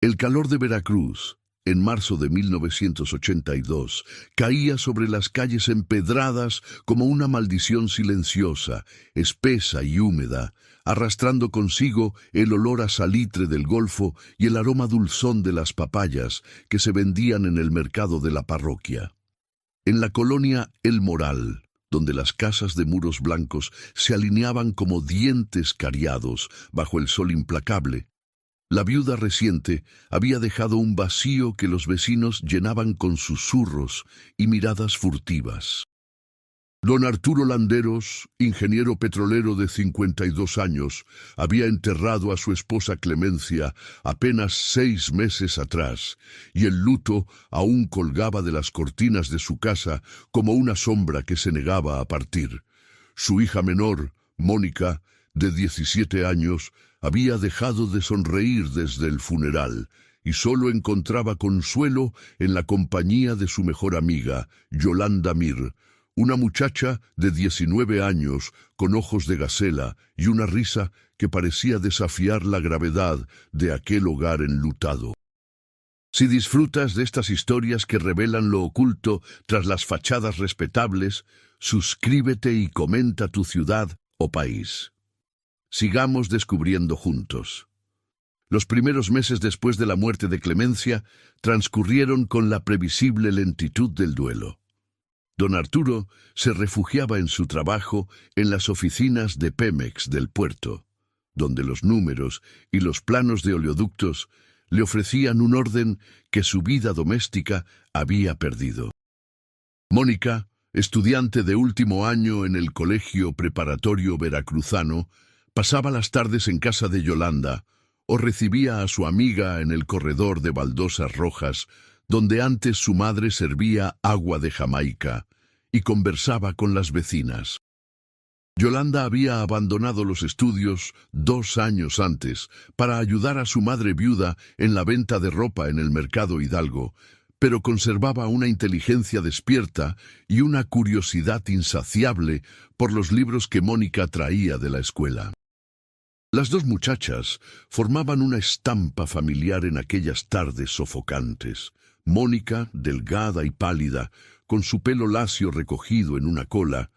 El calor de Veracruz, en marzo de 1982, caía sobre las calles empedradas como una maldición silenciosa, espesa y húmeda, arrastrando consigo el olor a salitre del Golfo y el aroma dulzón de las papayas que se vendían en el mercado de la parroquia. En la colonia El Moral, donde las casas de muros blancos se alineaban como dientes cariados bajo el sol implacable, la viuda reciente había dejado un vacío que los vecinos llenaban con susurros y miradas furtivas. Don Arturo Landeros, ingeniero petrolero de 52 años, había enterrado a su esposa Clemencia apenas 6 meses atrás, y el luto aún colgaba de las cortinas de su casa como una sombra que se negaba a partir. Su hija menor, Mónica, de 17 años, había dejado de sonreír desde el funeral y solo encontraba consuelo en la compañía de su mejor amiga, Yolanda Mir, una muchacha de 19 años con ojos de gacela y una risa que parecía desafiar la gravedad de aquel hogar enlutado. Si disfrutas de estas historias que revelan lo oculto tras las fachadas respetables, suscríbete y comenta tu ciudad o país. Sigamos descubriendo juntos. Los primeros meses después de la muerte de Clemencia transcurrieron con la previsible lentitud del duelo. Don Arturo se refugiaba en su trabajo en las oficinas de Pemex del puerto, donde los números y los planos de oleoductos le ofrecían un orden que su vida doméstica había perdido. Mónica, estudiante de último año en el Colegio Preparatorio Veracruzano, pasaba las tardes en casa de Yolanda o recibía a su amiga en el corredor de baldosas rojas, donde antes su madre servía agua de Jamaica y conversaba con las vecinas. Yolanda había abandonado los estudios 2 años antes para ayudar a su madre viuda en la venta de ropa en el mercado Hidalgo, pero conservaba una inteligencia despierta y una curiosidad insaciable por los libros que Mónica traía de la escuela. Las dos muchachas formaban una estampa familiar en aquellas tardes sofocantes. Mónica, delgada y pálida, con su pelo lacio recogido en una cola,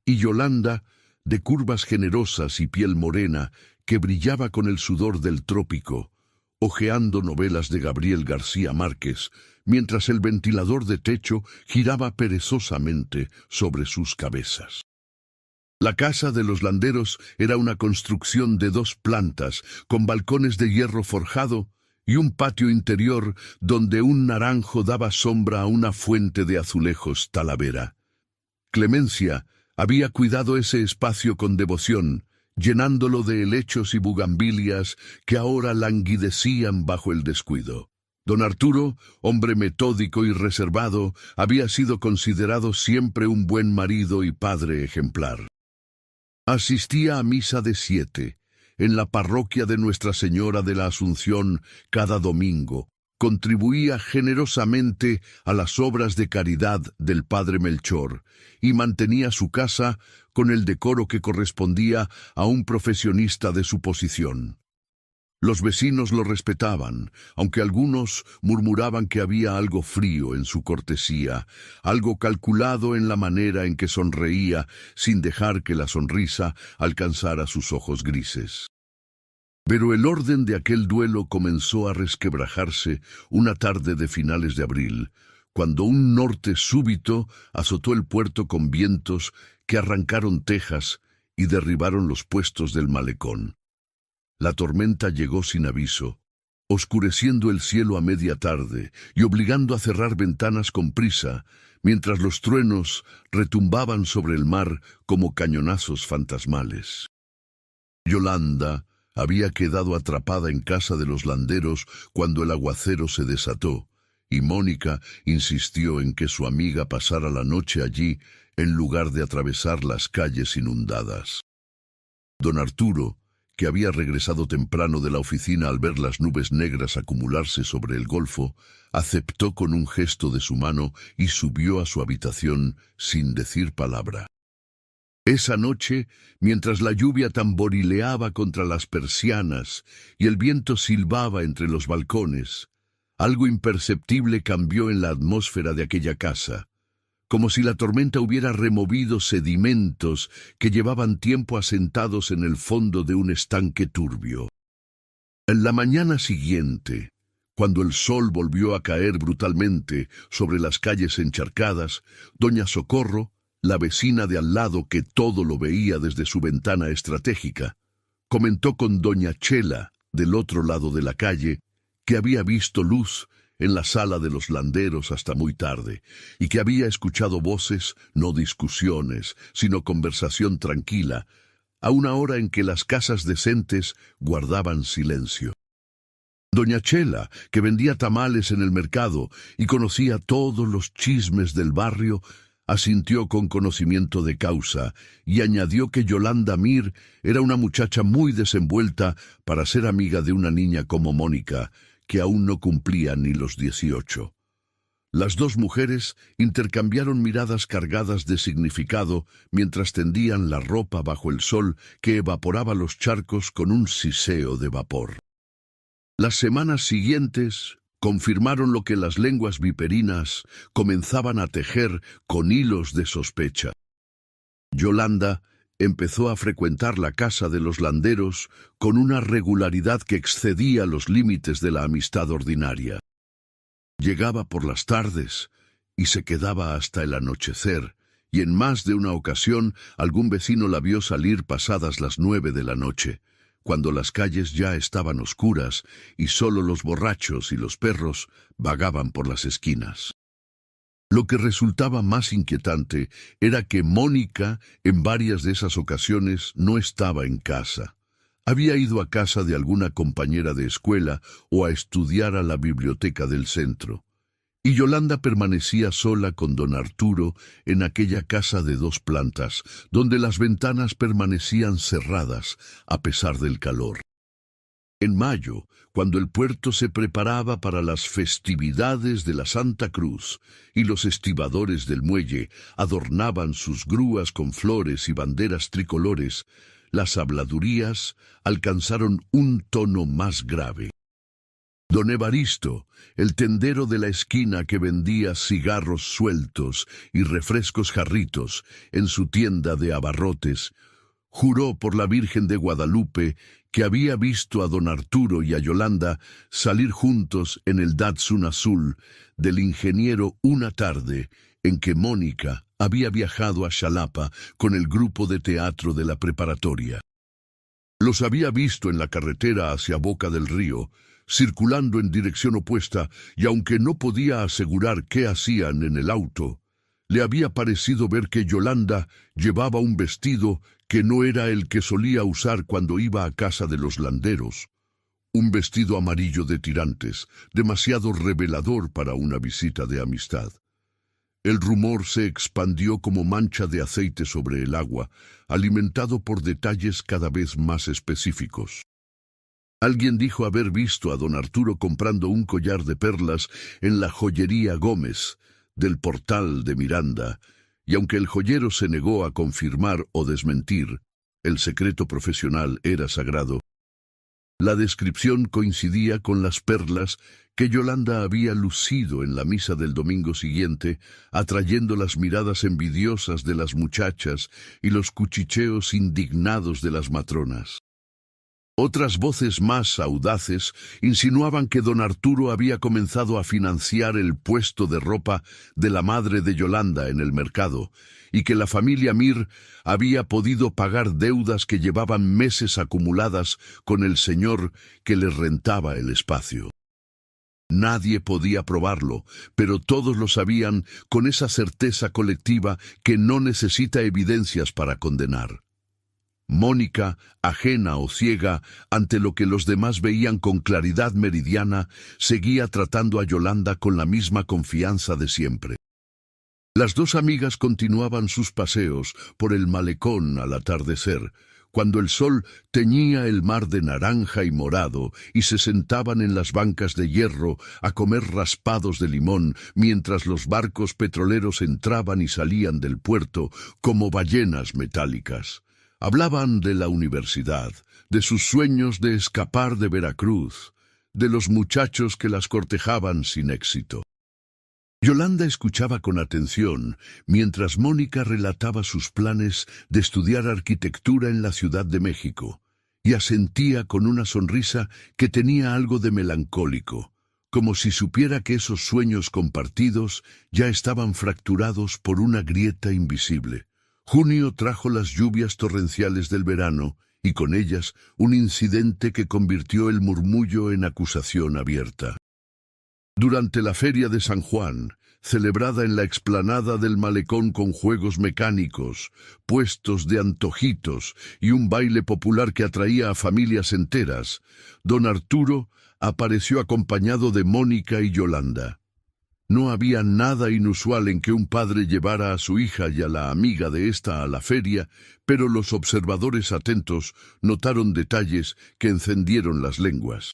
y Yolanda, de curvas generosas y piel morena, que brillaba con el sudor del trópico, hojeando novelas de Gabriel García Márquez, mientras el ventilador de techo giraba perezosamente sobre sus cabezas. La casa de los Landeros era una construcción de 2 plantas, con balcones de hierro forjado y un patio interior donde un naranjo daba sombra a una fuente de azulejos talavera. Clemencia había cuidado ese espacio con devoción, llenándolo de helechos y bugambilias que ahora languidecían bajo el descuido. Don Arturo, hombre metódico y reservado, había sido considerado siempre un buen marido y padre ejemplar. Asistía a misa de 7, en la parroquia de Nuestra Señora de la Asunción cada domingo, contribuía generosamente a las obras de caridad del padre Melchor y mantenía su casa con el decoro que correspondía a un profesionista de su posición. Los vecinos lo respetaban, aunque algunos murmuraban que había algo frío en su cortesía, algo calculado en la manera en que sonreía sin dejar que la sonrisa alcanzara sus ojos grises. Pero el orden de aquel duelo comenzó a resquebrajarse una tarde de finales de abril, cuando un norte súbito azotó el puerto con vientos que arrancaron tejas y derribaron los puestos del malecón. La tormenta llegó sin aviso, oscureciendo el cielo a media tarde y obligando a cerrar ventanas con prisa, mientras los truenos retumbaban sobre el mar como cañonazos fantasmales. Yolanda había quedado atrapada en casa de los Landeros cuando el aguacero se desató, y Mónica insistió en que su amiga pasara la noche allí en lugar de atravesar las calles inundadas. Don Arturo, que había regresado temprano de la oficina al ver las nubes negras acumularse sobre el Golfo, aceptó con un gesto de su mano y subió a su habitación sin decir palabra. Esa noche, mientras la lluvia tamborileaba contra las persianas y el viento silbaba entre los balcones, algo imperceptible cambió en la atmósfera de aquella casa, como si la tormenta hubiera removido sedimentos que llevaban tiempo asentados en el fondo de un estanque turbio. En la mañana siguiente, cuando el sol volvió a caer brutalmente sobre las calles encharcadas, doña Socorro, la vecina de al lado que todo lo veía desde su ventana estratégica, comentó con doña Chela, del otro lado de la calle, que había visto luz en la sala de los landeros hasta muy tarde, y que había escuchado voces, no discusiones, sino conversación tranquila, a una hora en que las casas decentes guardaban silencio. Doña Chela, que vendía tamales en el mercado y conocía todos los chismes del barrio, asintió con conocimiento de causa y añadió que Yolanda Mir era una muchacha muy desenvuelta para ser amiga de una niña como Mónica, que aún no cumplía ni los 18. Las dos mujeres intercambiaron miradas cargadas de significado mientras tendían la ropa bajo el sol que evaporaba los charcos con un siseo de vapor. Las semanas siguientes confirmaron lo que las lenguas viperinas comenzaban a tejer con hilos de sospecha. Yolanda empezó a frecuentar la casa de los landeros con una regularidad que excedía los límites de la amistad ordinaria. Llegaba por las tardes y se quedaba hasta el anochecer, y en más de una ocasión algún vecino la vio salir pasadas las 9 de la noche, cuando las calles ya estaban oscuras y solo los borrachos y los perros vagaban por las esquinas. Lo que resultaba más inquietante era que Mónica, en varias de esas ocasiones, no estaba en casa. Había ido a casa de alguna compañera de escuela o a estudiar a la biblioteca del centro. Y Yolanda permanecía sola con don Arturo en aquella casa de 2 plantas, donde las ventanas permanecían cerradas a pesar del calor. En mayo, cuando el puerto se preparaba para las festividades de la Santa Cruz y los estibadores del muelle adornaban sus grúas con flores y banderas tricolores, las habladurías alcanzaron un tono más grave. Don Evaristo, el tendero de la esquina que vendía cigarros sueltos y refrescos jarritos en su tienda de abarrotes, juró por la Virgen de Guadalupe que había visto a don Arturo y a Yolanda salir juntos en el Datsun azul del ingeniero una tarde en que Mónica había viajado a Xalapa con el grupo de teatro de la preparatoria. Los había visto en la carretera hacia Boca del Río, circulando en dirección opuesta, y aunque no podía asegurar qué hacían en el auto, le había parecido ver que Yolanda llevaba un vestido que no era el que solía usar cuando iba a casa de los landeros. Un vestido amarillo de tirantes, demasiado revelador para una visita de amistad. El rumor se expandió como mancha de aceite sobre el agua, alimentado por detalles cada vez más específicos. Alguien dijo haber visto a don Arturo comprando un collar de perlas en la joyería Gómez, del Portal de Miranda, y aunque el joyero se negó a confirmar o desmentir, el secreto profesional era sagrado. La descripción coincidía con las perlas que Yolanda había lucido en la misa del domingo siguiente, atrayendo las miradas envidiosas de las muchachas y los cuchicheos indignados de las matronas. Otras voces más audaces insinuaban que don Arturo había comenzado a financiar el puesto de ropa de la madre de Yolanda en el mercado, y que la familia Mir había podido pagar deudas que llevaban meses acumuladas con el señor que les rentaba el espacio. Nadie podía probarlo, pero todos lo sabían con esa certeza colectiva que no necesita evidencias para condenar. Mónica, ajena o ciega ante lo que los demás veían con claridad meridiana, seguía tratando a Yolanda con la misma confianza de siempre. Las dos amigas continuaban sus paseos por el malecón al atardecer, cuando el sol teñía el mar de naranja y morado, y se sentaban en las bancas de hierro a comer raspados de limón, mientras los barcos petroleros entraban y salían del puerto como ballenas metálicas. Hablaban de la universidad, de sus sueños de escapar de Veracruz, de los muchachos que las cortejaban sin éxito. Yolanda escuchaba con atención mientras Mónica relataba sus planes de estudiar arquitectura en la Ciudad de México, y asentía con una sonrisa que tenía algo de melancólico, como si supiera que esos sueños compartidos ya estaban fracturados por una grieta invisible. Junio trajo las lluvias torrenciales del verano, y con ellas un incidente que convirtió el murmullo en acusación abierta. Durante la Feria de San Juan, celebrada en la explanada del malecón con juegos mecánicos, puestos de antojitos y un baile popular que atraía a familias enteras, don Arturo apareció acompañado de Mónica y Yolanda. No había nada inusual en que un padre llevara a su hija y a la amiga de ésta a la feria, pero los observadores atentos notaron detalles que encendieron las lenguas.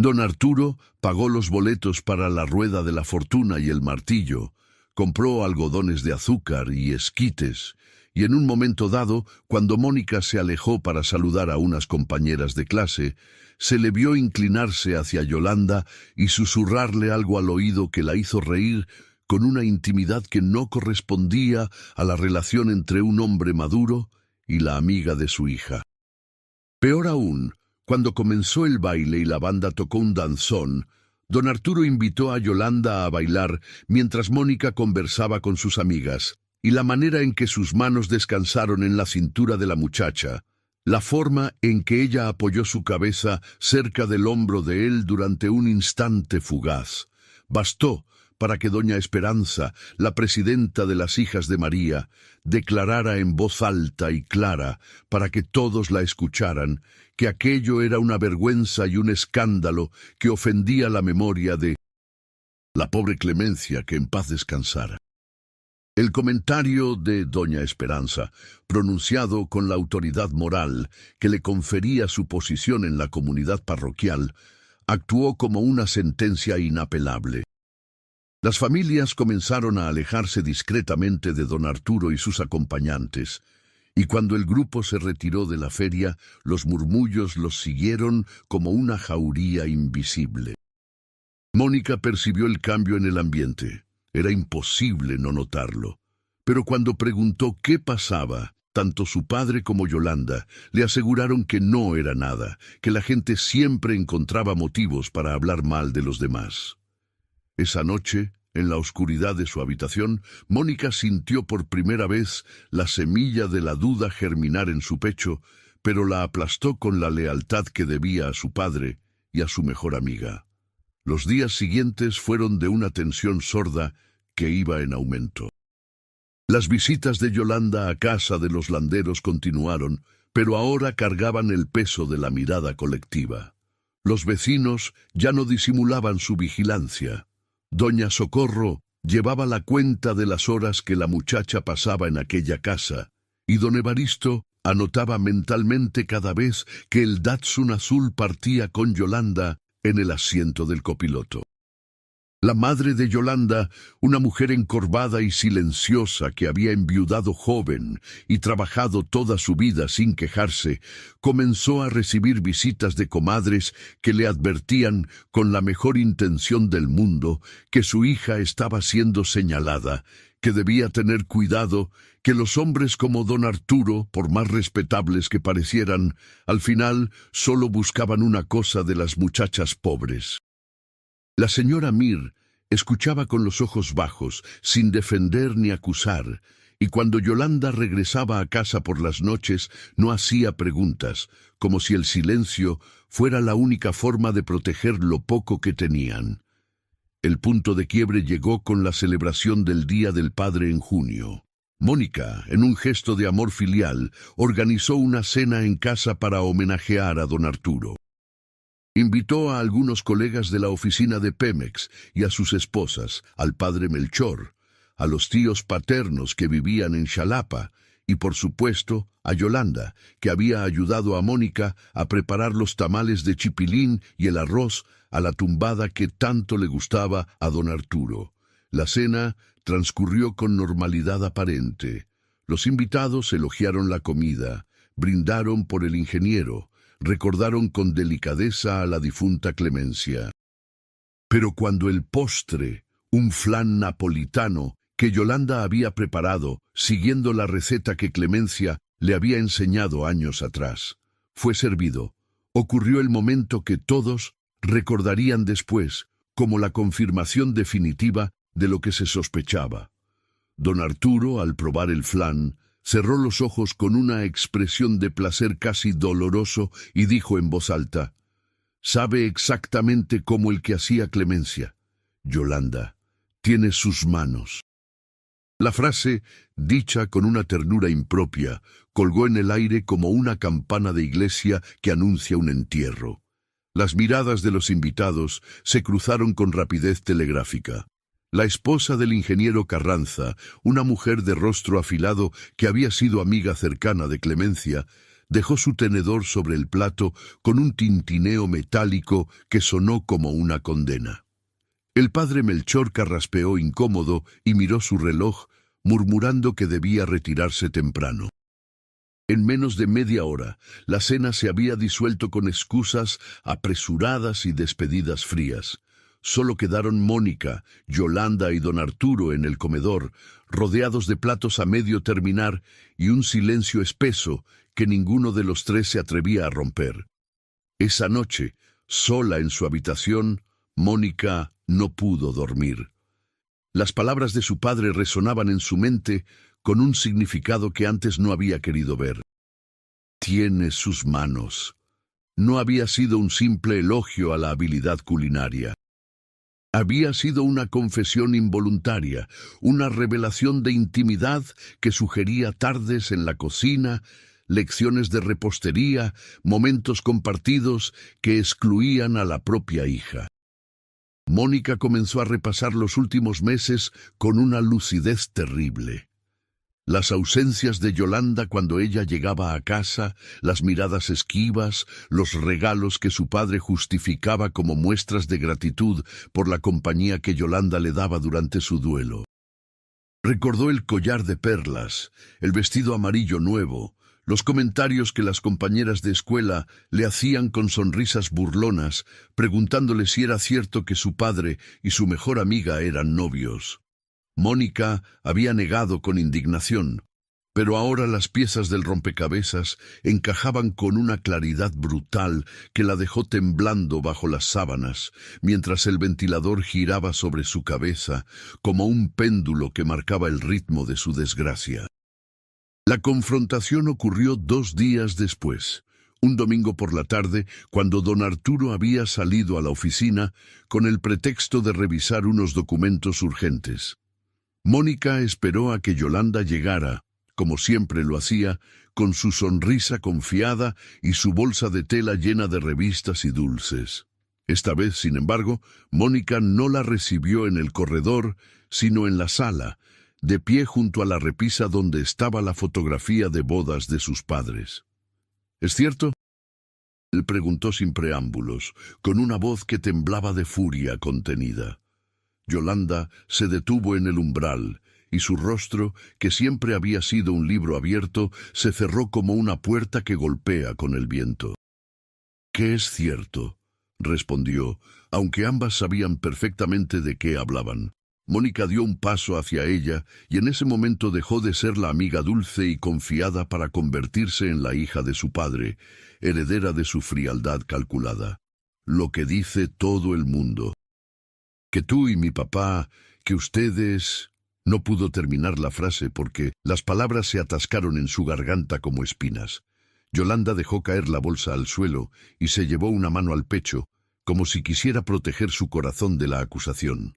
Don Arturo pagó los boletos para la Rueda de la Fortuna y el Martillo, compró algodones de azúcar y esquites, y en un momento dado, cuando Mónica se alejó para saludar a unas compañeras de clase, se le vio inclinarse hacia Yolanda y susurrarle algo al oído que la hizo reír con una intimidad que no correspondía a la relación entre un hombre maduro y la amiga de su hija. Peor aún, cuando comenzó el baile y la banda tocó un danzón, don Arturo invitó a Yolanda a bailar mientras Mónica conversaba con sus amigas, y la manera en que sus manos descansaron en la cintura de la muchacha, la forma en que ella apoyó su cabeza cerca del hombro de él durante un instante fugaz, bastó para que doña Esperanza, la presidenta de las Hijas de María, declarara en voz alta y clara, para que todos la escucharan, que aquello era una vergüenza y un escándalo que ofendía la memoria de la pobre Clemencia, que en paz descansara. El comentario de doña Esperanza, pronunciado con la autoridad moral que le confería su posición en la comunidad parroquial, actuó como una sentencia inapelable. Las familias comenzaron a alejarse discretamente de don Arturo y sus acompañantes, y cuando el grupo se retiró de la feria, los murmullos los siguieron como una jauría invisible. Mónica percibió el cambio en el ambiente. Era imposible no notarlo. Pero cuando preguntó qué pasaba, tanto su padre como Yolanda le aseguraron que no era nada, que la gente siempre encontraba motivos para hablar mal de los demás. Esa noche, en la oscuridad de su habitación, Mónica sintió por primera vez la semilla de la duda germinar en su pecho, pero la aplastó con la lealtad que debía a su padre y a su mejor amiga. Los días siguientes fueron de una tensión sorda que iba en aumento. Las visitas de Yolanda a casa de los Landeros continuaron, pero ahora cargaban el peso de la mirada colectiva. Los vecinos ya no disimulaban su vigilancia. Doña Socorro llevaba la cuenta de las horas que la muchacha pasaba en aquella casa, y don Evaristo anotaba mentalmente cada vez que el Datsun azul partía con Yolanda en el asiento del copiloto. La madre de Yolanda, una mujer encorvada y silenciosa que había enviudado joven y trabajado toda su vida sin quejarse, comenzó a recibir visitas de comadres que le advertían con la mejor intención del mundo que su hija estaba siendo señalada, que debía tener cuidado, que los hombres como don Arturo, por más respetables que parecieran, al final solo buscaban una cosa de las muchachas pobres. La señora Mir escuchaba con los ojos bajos, sin defender ni acusar, y cuando Yolanda regresaba a casa por las noches no hacía preguntas, como si el silencio fuera la única forma de proteger lo poco que tenían. El punto de quiebre llegó con la celebración del Día del Padre en junio. Mónica, en un gesto de amor filial, organizó una cena en casa para homenajear a don Arturo. Invitó a algunos colegas de la oficina de Pemex y a sus esposas, al padre Melchor, a los tíos paternos que vivían en Xalapa y por supuesto a Yolanda, que había ayudado a Mónica a preparar los tamales de chipilín y el arroz a la tumbada que tanto le gustaba a don Arturo. La cena transcurrió con normalidad aparente. Los invitados elogiaron la comida, brindaron por el ingeniero, recordaron con delicadeza a la difunta Clemencia. Pero cuando el postre, un flan napolitano que Yolanda había preparado, siguiendo la receta que Clemencia le había enseñado años atrás, fue servido, ocurrió el momento que todos recordarían después como la confirmación definitiva de lo que se sospechaba. Don Arturo, al probar el flan, cerró los ojos con una expresión de placer casi doloroso y dijo en voz alta: «Sabe exactamente como el que hacía Clemencia. Yolanda, tiene sus manos». La frase, dicha con una ternura impropia, colgó en el aire como una campana de iglesia que anuncia un entierro. Las miradas de los invitados se cruzaron con rapidez telegráfica. La esposa del ingeniero Carranza, una mujer de rostro afilado que había sido amiga cercana de Clemencia, dejó su tenedor sobre el plato con un tintineo metálico que sonó como una condena. El padre Melchor carraspeó incómodo y miró su reloj, murmurando que debía retirarse temprano. En menos de media hora, la cena se había disuelto con excusas apresuradas y despedidas frías. Solo quedaron Mónica, Yolanda y don Arturo en el comedor, rodeados de platos a medio terminar y un silencio espeso que ninguno de los tres se atrevía a romper. Esa noche, sola en su habitación, Mónica no pudo dormir. Las palabras de su padre resonaban en su mente con un significado que antes no había querido ver. «Tiene sus manos». No había sido un simple elogio a la habilidad culinaria. Había sido una confesión involuntaria, una revelación de intimidad que sugería tardes en la cocina, lecciones de repostería, momentos compartidos que excluían a la propia hija. Mónica comenzó a repasar los últimos meses con una lucidez terrible. Las ausencias de Yolanda cuando ella llegaba a casa, las miradas esquivas, los regalos que su padre justificaba como muestras de gratitud por la compañía que Yolanda le daba durante su duelo. Recordó el collar de perlas, el vestido amarillo nuevo, los comentarios que las compañeras de escuela le hacían con sonrisas burlonas, preguntándole si era cierto que su padre y su mejor amiga eran novios. Mónica había negado con indignación, pero ahora las piezas del rompecabezas encajaban con una claridad brutal que la dejó temblando bajo las sábanas, mientras el ventilador giraba sobre su cabeza como un péndulo que marcaba el ritmo de su desgracia. La confrontación ocurrió 2 días después, un domingo por la tarde, cuando don Arturo había salido a la oficina con el pretexto de revisar unos documentos urgentes. Mónica esperó a que Yolanda llegara, como siempre lo hacía, con su sonrisa confiada y su bolsa de tela llena de revistas y dulces. Esta vez, sin embargo, Mónica no la recibió en el corredor, sino en la sala, de pie junto a la repisa donde estaba la fotografía de bodas de sus padres. ¿Es cierto?, él preguntó sin preámbulos, con una voz que temblaba de furia contenida. Yolanda se detuvo en el umbral, y su rostro, que siempre había sido un libro abierto, se cerró como una puerta que golpea con el viento. «¿Qué es cierto?», respondió, aunque ambas sabían perfectamente de qué hablaban. Mónica dio un paso hacia ella, y en ese momento dejó de ser la amiga dulce y confiada para convertirse en la hija de su padre, heredera de su frialdad calculada. «Lo que dice todo el mundo. Que tú y mi papá, que ustedes...» No pudo terminar la frase porque las palabras se atascaron en su garganta como espinas. Yolanda dejó caer la bolsa al suelo y se llevó una mano al pecho, como si quisiera proteger su corazón de la acusación.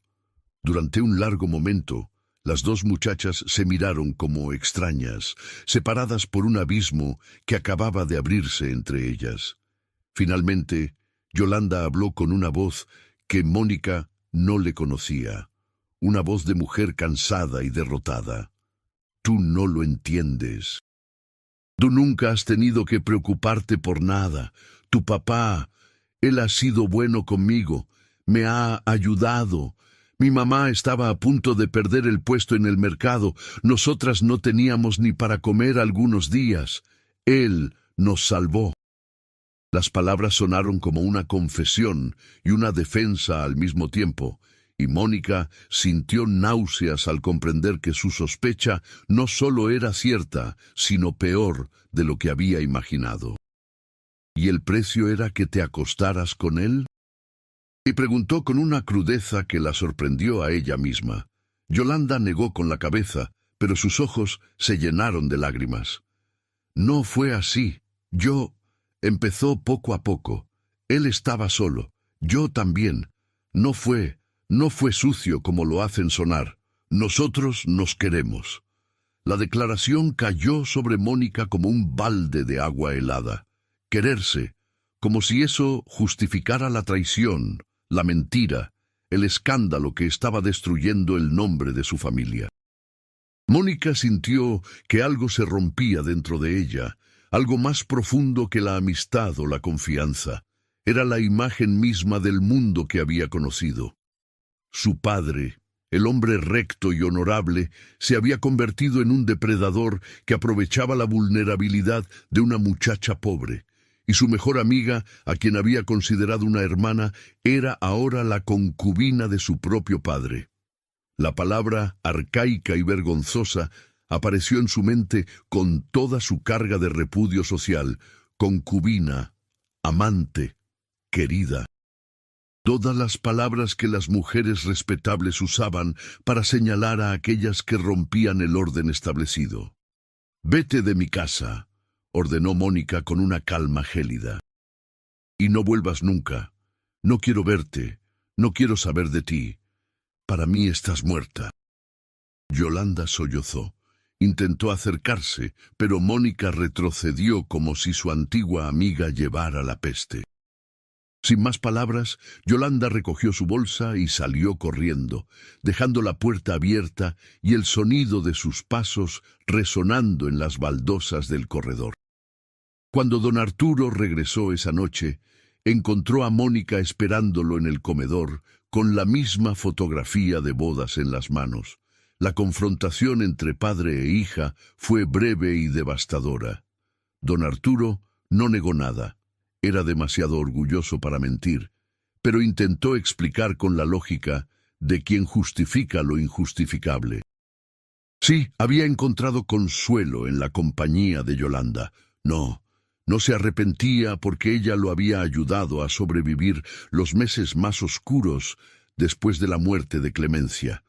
Durante un largo momento, las dos muchachas se miraron como extrañas, separadas por un abismo que acababa de abrirse entre ellas. Finalmente, Yolanda habló con una voz que Mónica no le conocía, una voz de mujer cansada y derrotada. Tú no lo entiendes. Tú nunca has tenido que preocuparte por nada. Tu papá, él ha sido bueno conmigo, me ha ayudado. Mi mamá estaba a punto de perder el puesto en el mercado. Nosotras no teníamos ni para comer algunos días. Él nos salvó. Las palabras sonaron como una confesión y una defensa al mismo tiempo, y Mónica sintió náuseas al comprender que su sospecha no solo era cierta, sino peor de lo que había imaginado. ¿Y el precio era que te acostaras con él? Y preguntó con una crudeza que la sorprendió a ella misma. Yolanda negó con la cabeza, pero sus ojos se llenaron de lágrimas. No fue así. Empezó poco a poco. Él estaba solo. Yo también. No fue sucio como lo hacen sonar. Nosotros nos queremos. La declaración cayó sobre Mónica como un balde de agua helada. Quererse, como si eso justificara la traición, la mentira, el escándalo que estaba destruyendo el nombre de su familia. Mónica sintió que algo se rompía dentro de ella, algo más profundo que la amistad o la confianza. Era la imagen misma del mundo que había conocido. Su padre, el hombre recto y honorable, se había convertido en un depredador que aprovechaba la vulnerabilidad de una muchacha pobre, y su mejor amiga, a quien había considerado una hermana, era ahora la concubina de su propio padre. La palabra arcaica y vergonzosa apareció en su mente con toda su carga de repudio social: concubina, amante, querida. Todas las palabras que las mujeres respetables usaban para señalar a aquellas que rompían el orden establecido. «Vete de mi casa», ordenó Mónica con una calma gélida. «Y no vuelvas nunca. No quiero verte. No quiero saber de ti. Para mí estás muerta». Yolanda sollozó. Intentó acercarse, pero Mónica retrocedió como si su antigua amiga llevara la peste. Sin más palabras, Yolanda recogió su bolsa y salió corriendo, dejando la puerta abierta y el sonido de sus pasos resonando en las baldosas del corredor. Cuando don Arturo regresó esa noche, encontró a Mónica esperándolo en el comedor, con la misma fotografía de bodas en las manos. La confrontación entre padre e hija fue breve y devastadora. Don Arturo no negó nada. Era demasiado orgulloso para mentir, pero intentó explicar con la lógica de quien justifica lo injustificable. Sí, había encontrado consuelo en la compañía de Yolanda. No se arrepentía porque ella lo había ayudado a sobrevivir los meses más oscuros después de la muerte de Clemencia.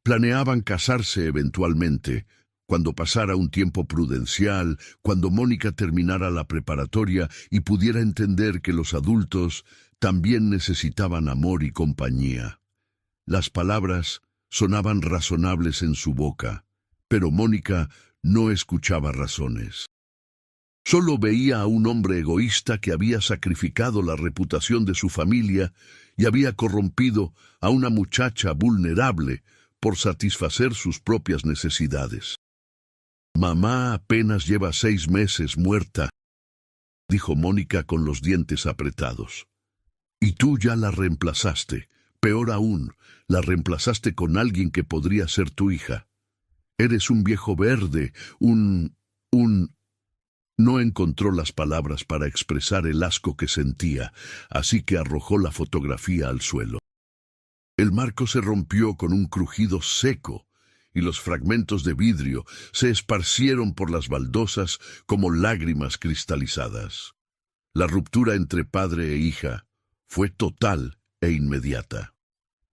Planeaban casarse eventualmente, cuando pasara un tiempo prudencial, cuando Mónica terminara la preparatoria y pudiera entender que los adultos también necesitaban amor y compañía. Las palabras sonaban razonables en su boca, pero Mónica no escuchaba razones. Solo veía a un hombre egoísta que había sacrificado la reputación de su familia y había corrompido a una muchacha vulnerable por satisfacer sus propias necesidades. «Mamá apenas lleva 6 meses muerta», dijo Mónica con los dientes apretados. «Y tú ya la reemplazaste. Peor aún, la reemplazaste con alguien que podría ser tu hija. Eres un viejo verde, No encontró las palabras para expresar el asco que sentía, así que arrojó la fotografía al suelo. El marco se rompió con un crujido seco, y los fragmentos de vidrio se esparcieron por las baldosas como lágrimas cristalizadas. La ruptura entre padre e hija fue total e inmediata.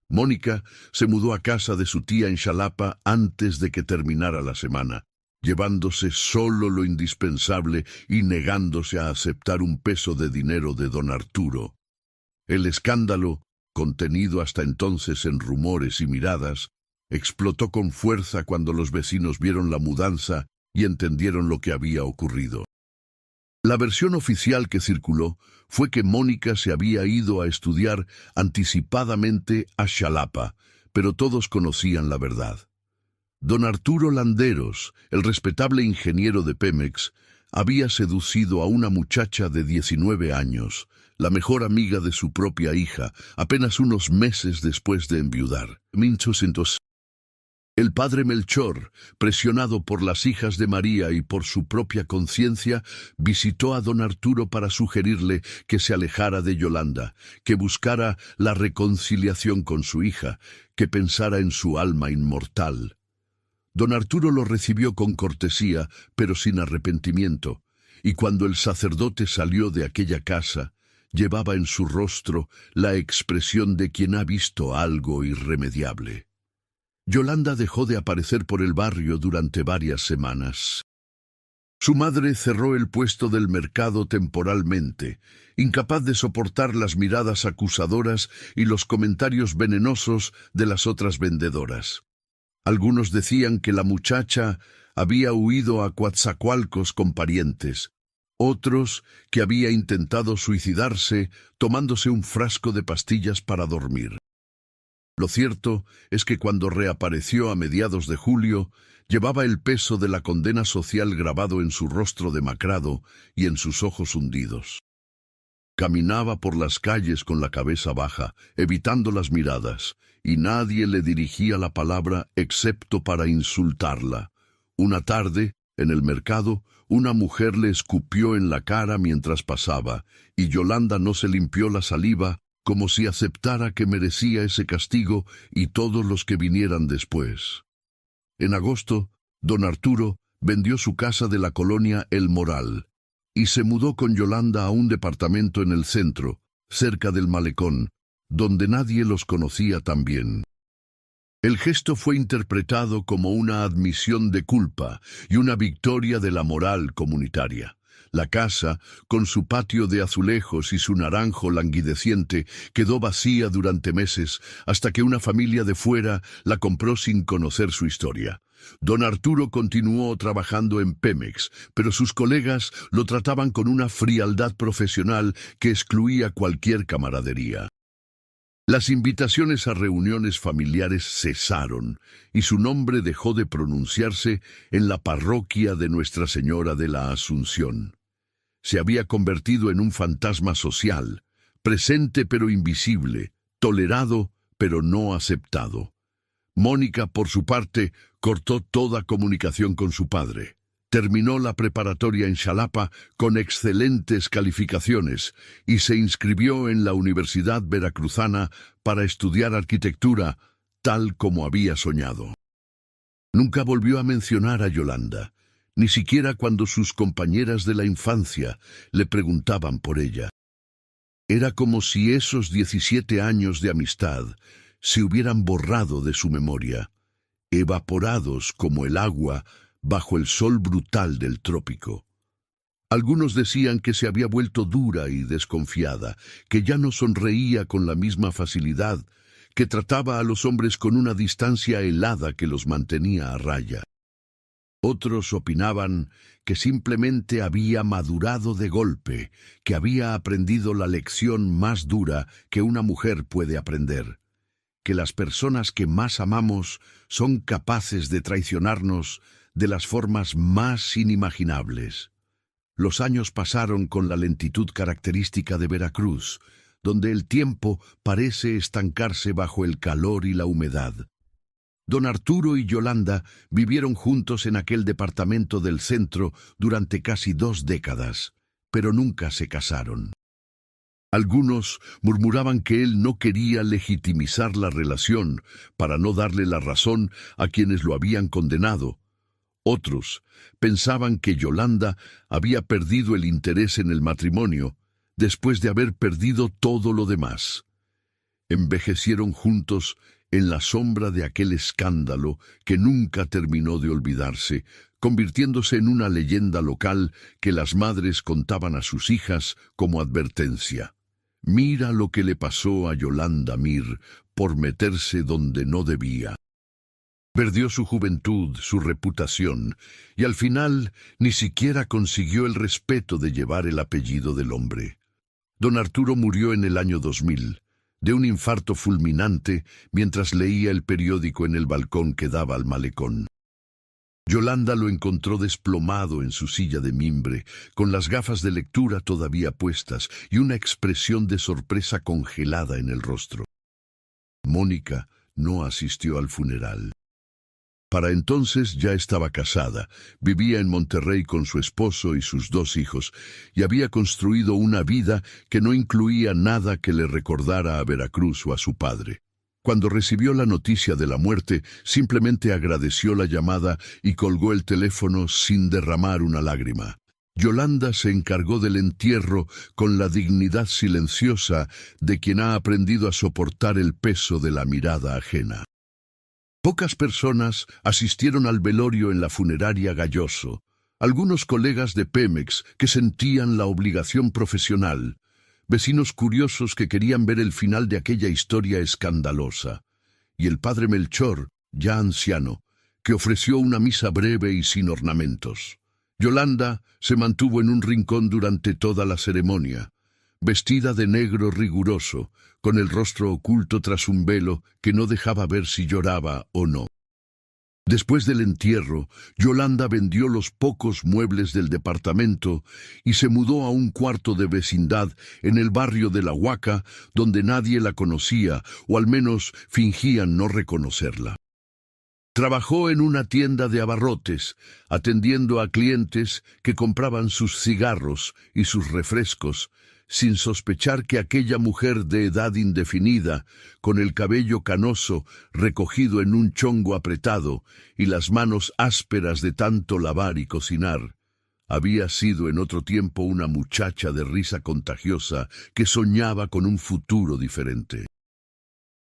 Mónica se mudó a casa de su tía en Xalapa antes de que terminara la semana, llevándose solo lo indispensable y negándose a aceptar un peso de dinero de don Arturo. El escándalo, contenido hasta entonces en rumores y miradas, explotó con fuerza cuando los vecinos vieron la mudanza y entendieron lo que había ocurrido. La versión oficial que circuló fue que Mónica se había ido a estudiar anticipadamente a Xalapa, pero todos conocían la verdad. Don Arturo Landeros, el respetable ingeniero de Pemex, había seducido a una muchacha de 19 años, la mejor amiga de su propia hija, apenas unos meses después de enviudar. El padre Melchor, presionado por las hijas de María y por su propia conciencia, visitó a don Arturo para sugerirle que se alejara de Yolanda, que buscara la reconciliación con su hija, que pensara en su alma inmortal. Don Arturo lo recibió con cortesía, pero sin arrepentimiento, y cuando el sacerdote salió de aquella casa, llevaba en su rostro la expresión de quien ha visto algo irremediable. Yolanda dejó de aparecer por el barrio durante varias semanas. Su madre cerró el puesto del mercado temporalmente, incapaz de soportar las miradas acusadoras y los comentarios venenosos de las otras vendedoras. Algunos decían que la muchacha había huido a Coatzacoalcos con parientes, otros que había intentado suicidarse tomándose un frasco de pastillas para dormir. Lo cierto es que cuando reapareció a mediados de julio, llevaba el peso de la condena social grabado en su rostro demacrado y en sus ojos hundidos. Caminaba por las calles con la cabeza baja, evitando las miradas, y nadie le dirigía la palabra excepto para insultarla. Una tarde, en el mercado, una mujer le escupió en la cara mientras pasaba, y Yolanda no se limpió la saliva, como si aceptara que merecía ese castigo y todos los que vinieran después. En agosto, don Arturo vendió su casa de la colonia El Moral y se mudó con Yolanda a un departamento en el centro, cerca del malecón, donde nadie los conocía tan bien. El gesto fue interpretado como una admisión de culpa y una victoria de la moral comunitaria. La casa, con su patio de azulejos y su naranjo languideciente, quedó vacía durante meses, hasta que una familia de fuera la compró sin conocer su historia. Don Arturo continuó trabajando en Pemex, pero sus colegas lo trataban con una frialdad profesional que excluía cualquier camaradería. Las invitaciones a reuniones familiares cesaron y su nombre dejó de pronunciarse en la parroquia de Nuestra Señora de la Asunción. Se había convertido en un fantasma social, presente pero invisible, tolerado pero no aceptado. Mónica, por su parte, cortó toda comunicación con su padre. Terminó la preparatoria en Xalapa con excelentes calificaciones y se inscribió en la Universidad Veracruzana para estudiar arquitectura, tal como había soñado. Nunca volvió a mencionar a Yolanda, ni siquiera cuando sus compañeras de la infancia le preguntaban por ella. Era como si esos 17 años de amistad se hubieran borrado de su memoria, evaporados como el agua bajo el sol brutal del trópico. Algunos decían que se había vuelto dura y desconfiada, que ya no sonreía con la misma facilidad, que trataba a los hombres con una distancia helada que los mantenía a raya. Otros opinaban que simplemente había madurado de golpe, que había aprendido la lección más dura que una mujer puede aprender, que las personas que más amamos son capaces de traicionarnos de las formas más inimaginables. Los años pasaron con la lentitud característica de Veracruz, donde el tiempo parece estancarse bajo el calor y la humedad. Don Arturo y Yolanda vivieron juntos en aquel departamento del centro durante casi 2 décadas, pero nunca se casaron. Algunos murmuraban que él no quería legitimizar la relación para no darle la razón a quienes lo habían condenado. Otros pensaban que Yolanda había perdido el interés en el matrimonio después de haber perdido todo lo demás. Envejecieron juntos en la sombra de aquel escándalo que nunca terminó de olvidarse, convirtiéndose en una leyenda local que las madres contaban a sus hijas como advertencia. Mira lo que le pasó a Yolanda Mir por meterse donde no debía. Perdió su juventud, su reputación, y al final ni siquiera consiguió el respeto de llevar el apellido del hombre. Don Arturo murió en el año 2000, de un infarto fulminante mientras leía el periódico en el balcón que daba al malecón. Yolanda lo encontró desplomado en su silla de mimbre, con las gafas de lectura todavía puestas y una expresión de sorpresa congelada en el rostro. Mónica no asistió al funeral. Para entonces ya estaba casada, vivía en Monterrey con su esposo y sus 2 hijos, y había construido una vida que no incluía nada que le recordara a Veracruz o a su padre. Cuando recibió la noticia de la muerte, simplemente agradeció la llamada y colgó el teléfono sin derramar una lágrima. Yolanda se encargó del entierro con la dignidad silenciosa de quien ha aprendido a soportar el peso de la mirada ajena. Pocas personas asistieron al velorio en la funeraria Galloso. Algunos colegas de Pemex que sentían la obligación profesional, vecinos curiosos que querían ver el final de aquella historia escandalosa, y el padre Melchor, ya anciano, que ofreció una misa breve y sin ornamentos. Yolanda se mantuvo en un rincón durante toda la ceremonia, vestida de negro riguroso, con el rostro oculto tras un velo que no dejaba ver si lloraba o no. Después del entierro, Yolanda vendió los pocos muebles del departamento y se mudó a un cuarto de vecindad en el barrio de La Huaca, donde nadie la conocía, o al menos fingían no reconocerla. Trabajó en una tienda de abarrotes, atendiendo a clientes que compraban sus cigarros y sus refrescos, sin sospechar que aquella mujer de edad indefinida, con el cabello canoso recogido en un chongo apretado y las manos ásperas de tanto lavar y cocinar, había sido en otro tiempo una muchacha de risa contagiosa que soñaba con un futuro diferente.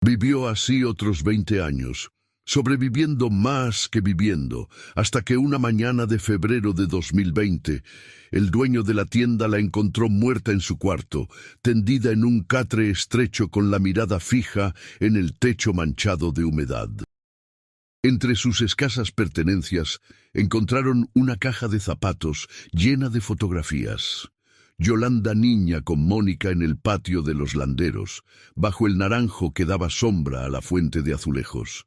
Vivió así otros 20 años, sobreviviendo más que viviendo, hasta que una mañana de febrero de 2020, el dueño de la tienda la encontró muerta en su cuarto, tendida en un catre estrecho con la mirada fija en el techo manchado de humedad. Entre sus escasas pertenencias encontraron una caja de zapatos llena de fotografías. Yolanda niña con Mónica en el patio de los Landeros, bajo el naranjo que daba sombra a la fuente de azulejos.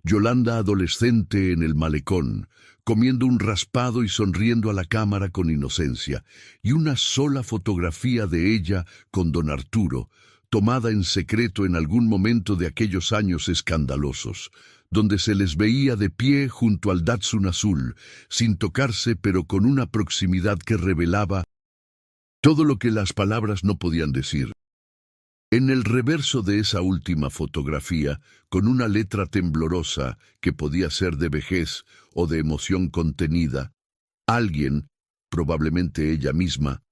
Yolanda adolescente en el malecón, comiendo un raspado y sonriendo a la cámara con inocencia, y una sola fotografía de ella con don Arturo, tomada en secreto en algún momento de aquellos años escandalosos, donde se les veía de pie junto al Datsun azul, sin tocarse pero con una proximidad que revelaba todo lo que las palabras no podían decir. En el reverso de esa última fotografía, con una letra temblorosa que podía ser de vejez o de emoción contenida, alguien, probablemente ella misma,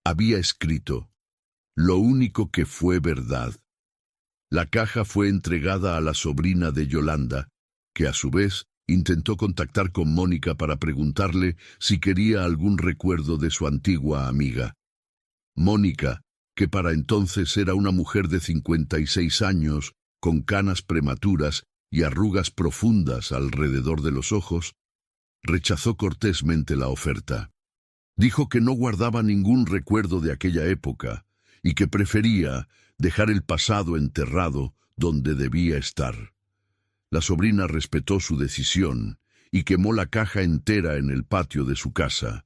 había escrito: "Lo único que fue verdad". La caja fue entregada a la sobrina de Yolanda, que a su vez intentó contactar con Mónica para preguntarle si quería algún recuerdo de su antigua amiga. Mónica, que para entonces era una mujer de 56 años, con canas prematuras y arrugas profundas alrededor de los ojos, rechazó cortésmente la oferta. Dijo que no guardaba ningún recuerdo de aquella época y que prefería dejar el pasado enterrado donde debía estar. La sobrina respetó su decisión y quemó la caja entera en el patio de su casa,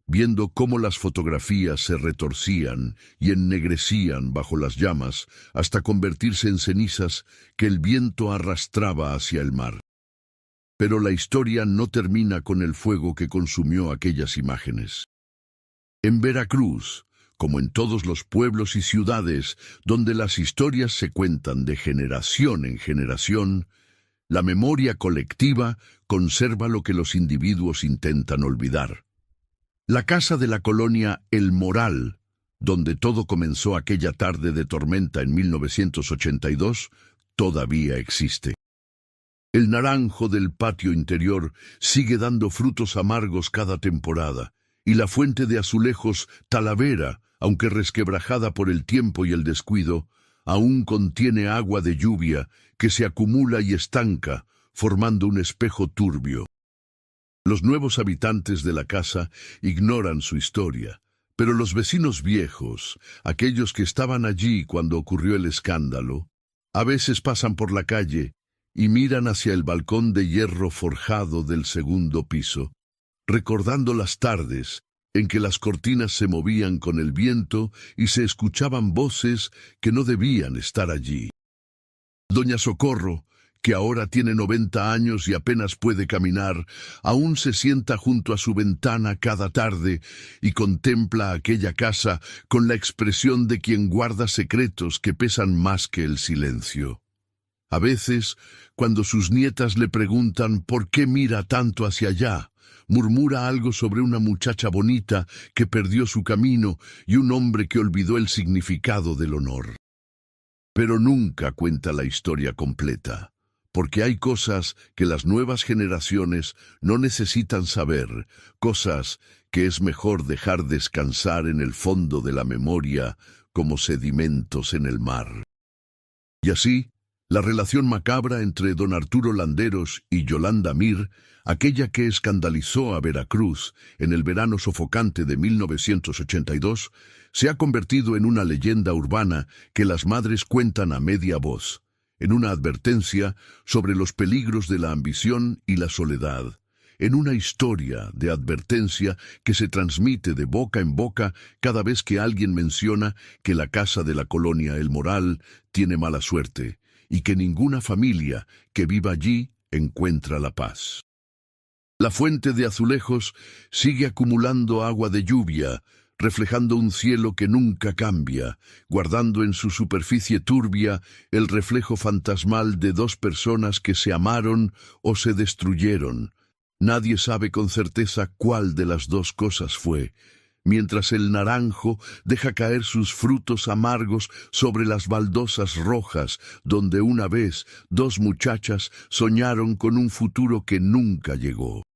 viendo cómo las fotografías se retorcían y ennegrecían bajo las llamas hasta convertirse en cenizas que el viento arrastraba hacia el mar. Pero la historia no termina con el fuego que consumió aquellas imágenes. En Veracruz, como en todos los pueblos y ciudades donde las historias se cuentan de generación en generación, la memoria colectiva conserva lo que los individuos intentan olvidar. La casa de la colonia El Moral, donde todo comenzó aquella tarde de tormenta en 1982, todavía existe. El naranjo del patio interior sigue dando frutos amargos cada temporada, y la fuente de azulejos Talavera, aunque resquebrajada por el tiempo y el descuido, aún contiene agua de lluvia que se acumula y estanca, formando un espejo turbio. Los nuevos habitantes de la casa ignoran su historia, pero los vecinos viejos, aquellos que estaban allí cuando ocurrió el escándalo, a veces pasan por la calle y miran hacia el balcón de hierro forjado del segundo piso, recordando las tardes en que las cortinas se movían con el viento y se escuchaban voces que no debían estar allí. Doña Socorro, que ahora tiene 90 años y apenas puede caminar, aún se sienta junto a su ventana cada tarde y contempla aquella casa con la expresión de quien guarda secretos que pesan más que el silencio. A veces, cuando sus nietas le preguntan por qué mira tanto hacia allá, murmura algo sobre una muchacha bonita que perdió su camino y un hombre que olvidó el significado del honor. Pero nunca cuenta la historia completa, porque hay cosas que las nuevas generaciones no necesitan saber, cosas que es mejor dejar descansar en el fondo de la memoria como sedimentos en el mar. Y así, la relación macabra entre don Arturo Landeros y Yolanda Mir, aquella que escandalizó a Veracruz en el verano sofocante de 1982, se ha convertido en una leyenda urbana que las madres cuentan a media voz, en una advertencia sobre los peligros de la ambición y la soledad, en una historia de advertencia que se transmite de boca en boca cada vez que alguien menciona que la casa de la colonia El Moral tiene mala suerte, y que ninguna familia que viva allí encuentra la paz. La fuente de azulejos sigue acumulando agua de lluvia, reflejando un cielo que nunca cambia, guardando en su superficie turbia el reflejo fantasmal de dos personas que se amaron o se destruyeron. Nadie sabe con certeza cuál de las dos cosas fue, mientras el naranjo deja caer sus frutos amargos sobre las baldosas rojas, donde una vez dos muchachas soñaron con un futuro que nunca llegó.